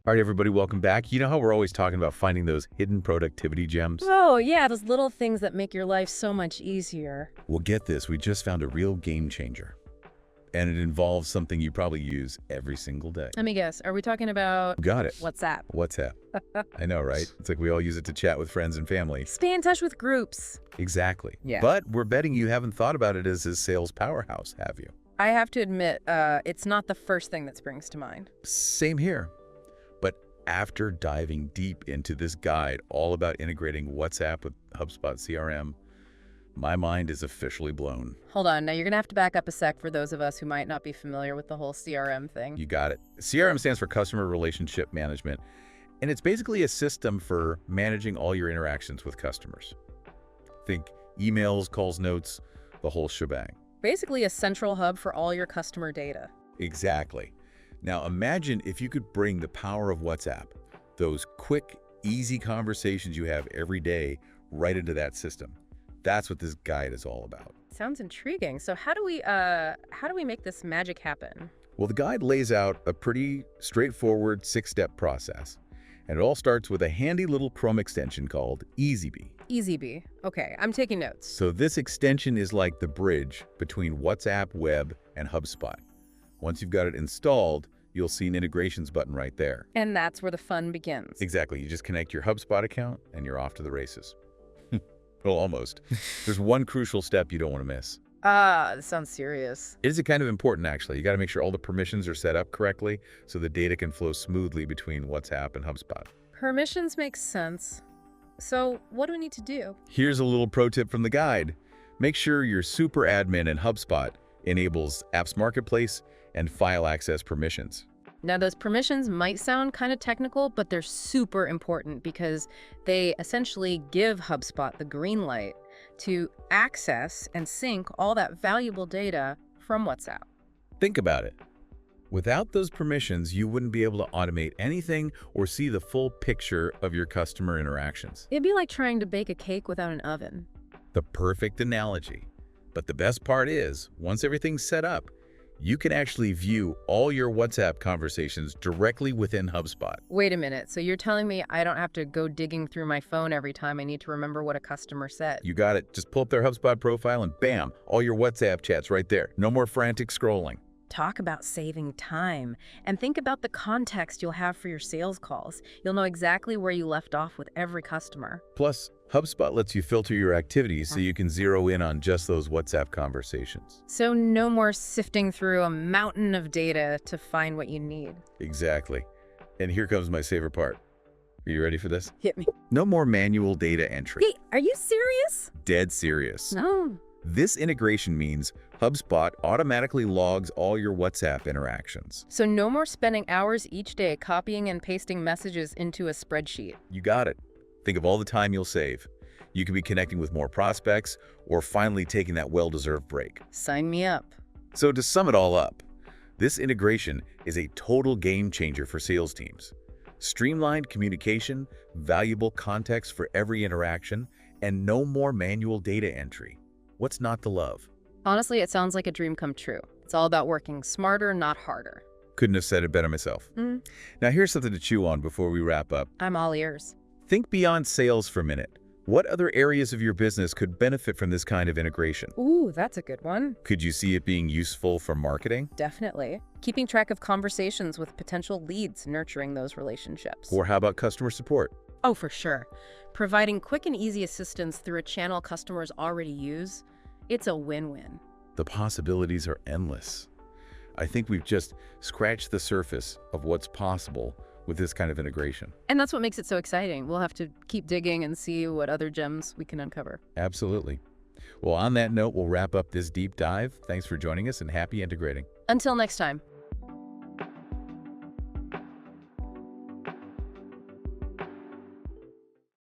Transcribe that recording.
All right, everybody, welcome back. You know how we're always talking about finding those hidden productivity gems? Oh, yeah, those little things that make your life so much easier. Well, get this. We just found a real game changer. And it involves something you probably use every single day. Let me guess. Are we talking about Got it. WhatsApp? WhatsApp. I know, right? It's like we all use it to chat with friends and family. Stay in touch with groups. Exactly. Yeah. But we're betting you haven't thought about it as a sales powerhouse, have you? I have to admit, it's not the first thing that springs to mind. Same here. But after diving deep into this guide all about integrating WhatsApp with HubSpot CRM, my mind is officially blown. Hold on. Now, you're going to have to back up a sec for those of us who might not be familiar with the whole CRM thing. You got it. CRM stands for Customer Relationship Management, and it's basically a system for managing all your interactions with customers. Think emails, calls, notes, the whole shebang. Basically a central hub for all your customer data. Exactly. Now imagine if you could bring the power of WhatsApp, those quick, easy conversations you have every day, right into that system. That's what this guide is all about. Sounds intriguing. So how do we make this magic happen? Well, the guide lays out a pretty straightforward 6-step process. And it all starts with a handy little Chrome extension called Eazybe. Eazybe. Okay, I'm taking notes. So this extension is like the bridge between WhatsApp, web, and HubSpot. Once you've got it installed, you'll see an integrations button right there. And that's where the fun begins. Exactly. You just connect your HubSpot account and you're off to the races. Well, almost. There's one crucial step you don't want to miss. This sounds serious. It is kind of important, actually. You got to make sure all the permissions are set up correctly so the data can flow smoothly between WhatsApp and HubSpot. Permissions make sense. So what do we need to do? Here's a little pro tip from the guide. Make sure your super admin in HubSpot enables Apps Marketplace and file access permissions. Now, those permissions might sound kind of technical, but they're super important because they essentially give HubSpot the green light to access and sync all that valuable data from WhatsApp. Think about it. Without those permissions, you wouldn't be able to automate anything or see the full picture of your customer interactions. It'd be like trying to bake a cake without an oven. The perfect analogy. But the best part is, once everything's set up, you can actually view all your WhatsApp conversations directly within HubSpot. Wait a minute. So you're telling me I don't have to go digging through my phone every time I need to remember what a customer said? You got it. Just pull up their HubSpot profile and bam, all your WhatsApp chats right there. No more frantic scrolling. Talk about saving time. And think about the context you'll have for your sales calls. You'll know exactly where you left off with every customer. Plus, HubSpot lets you filter your activities so you can zero in on just those WhatsApp conversations. So no more sifting through a mountain of data to find what you need. Exactly. And here comes my favorite part. Are you ready for this? Hit me. No more manual data entry. Hey, are you serious? Dead serious. No. This integration means HubSpot automatically logs all your WhatsApp interactions. So no more spending hours each day copying and pasting messages into a spreadsheet. You got it. Think of all the time you'll save. You could be connecting with more prospects or finally taking that well-deserved break. Sign me up. So to sum it all up, this integration is a total game changer for sales teams. Streamlined communication, valuable context for every interaction, and no more manual data entry. What's not to love? Honestly, it sounds like a dream come true. It's all about working smarter, not harder. Couldn't have said it better myself. Now here's something to chew on before we wrap up. I'm all ears. Think beyond sales for a minute. What other areas of your business could benefit from this kind of integration? Ooh, that's a good one. Could you see it being useful for marketing? Definitely. Keeping track of conversations with potential leads, nurturing those relationships. Or how about customer support? Oh, for sure. Providing quick and easy assistance through a channel customers already use, it's a win-win. The possibilities are endless. I think we've just scratched the surface of what's possible with this kind of integration. And that's what makes it so exciting. We'll have to keep digging and see what other gems we can uncover. Absolutely. Well, on that note, we'll wrap up this deep dive. Thanks for joining us and happy integrating. Until next time.